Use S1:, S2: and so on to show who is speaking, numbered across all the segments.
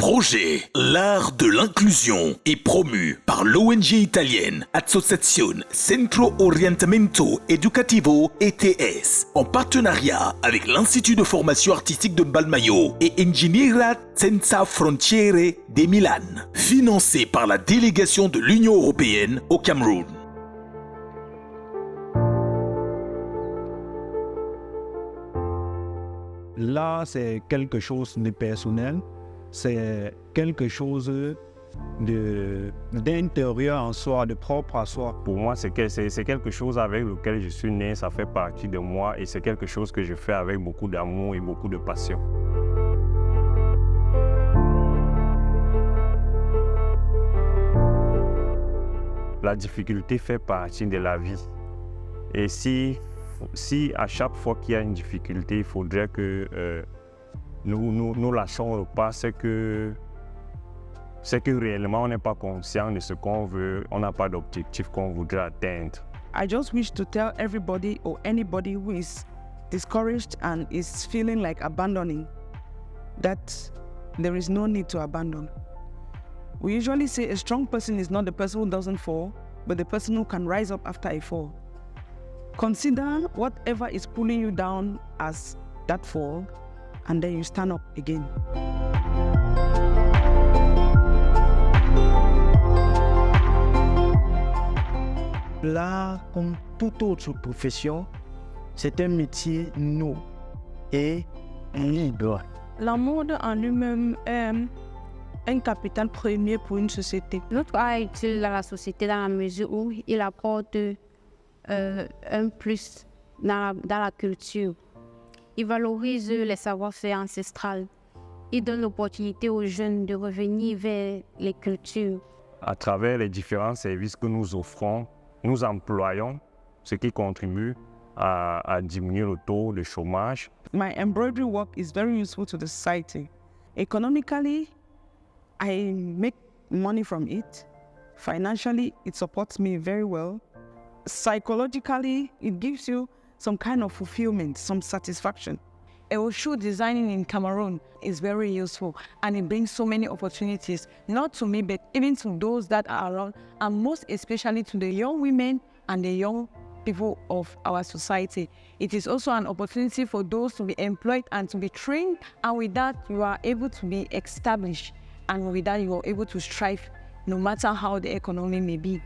S1: Projet L'Art de l'Inclusion est promu par l'ONG italienne Associazione Centro Orientamento Educativo ETS en partenariat avec l'Institut de formation artistique de Balmaio et Ingegnera Senza Frontiere de Milan, financé par la délégation de l'Union européenne au Cameroun.
S2: Là, c'est quelque chose de personnel, c'est quelque chose d'intérieur en soi, de propre à soi.
S3: Pour moi, c'est quelque chose avec lequel je suis né, ça fait partie de moi et c'est quelque chose que je fais avec beaucoup d'amour et beaucoup de passion. La difficulté fait partie de la vie. Et si à chaque fois qu'il y a une difficulté, il faudrait que nous lâchons le pas, c'est que réellement on n'est pas conscient de ce qu'on veut, on n'a pas d'objectif qu'on voudrait atteindre.
S4: I just wish to tell everybody or anybody who is discouraged and is feeling like abandoning that there is no need to abandon. We usually say a strong person is not the person who doesn't fall, but the person who can rise up after a fall. Consider whatever is pulling you down as that fall, and then you stand up again.
S5: L'art, comme toute autre profession, c'est un métier noble et libre.
S6: La mode en lui-même est un capital premier pour une société.
S7: Notre art est utile dans la société dans la mesure où il apporte un plus dans la culture. Il valorise les savoir-faire ancestrales. Il donne l'opportunité aux jeunes de revenir vers les cultures.
S3: À travers les différents services que nous offrons, nous employons ce qui contribue à diminuer le taux de chômage.
S4: My embroidery work is very useful to the society. Economically, I make money from it. Financially, it supports me very well. Psychologically, it gives you some kind of fulfillment, some satisfaction. Shoe designing in Cameroon is very useful and it brings so many opportunities, not to me, but even to those that are around, and most especially to the young women and the young people of our society. It is also an opportunity for those to be employed and to be trained, and with that, you are able to be established, and with that, you are able to strive no matter how the economy may be.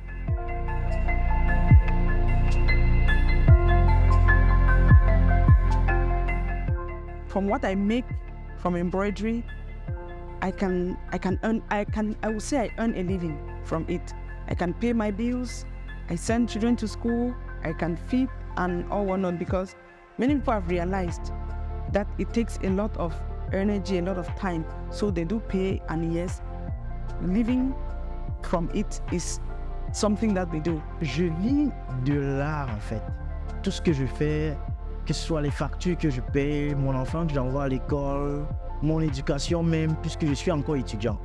S4: From what I make from embroidery, I would say I earn a living from it. I can pay my bills, I send children to school, I can feed and all whatnot, because many people have realized that it takes a lot of energy, a lot of time, so they do pay, and yes, living from it is something that we do.
S5: Je vis de l'art en fait. Tout ce que je fais, que ce soit les factures que je paye, mon enfant que j'envoie à l'école, mon éducation même, puisque je suis encore étudiant.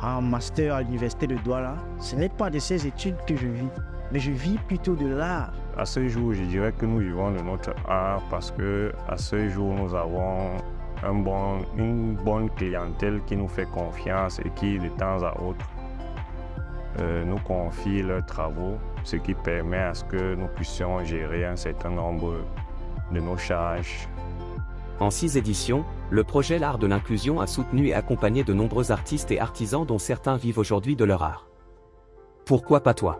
S5: En master à l'université de Douala, ce n'est pas de ces études que je vis, mais je vis plutôt de l'art.
S3: À ce jour, je dirais que nous vivons de notre art parce que à ce jour, nous avons une bonne clientèle qui nous fait confiance et qui, de temps à autre, nous confie leurs travaux, ce qui permet à ce que nous puissions gérer un certain nombre de nos charges.
S8: En 6 éditions, le projet L'Art de l'Inclusion a soutenu et accompagné de nombreux artistes et artisans dont certains vivent aujourd'hui de leur art. Pourquoi pas toi ?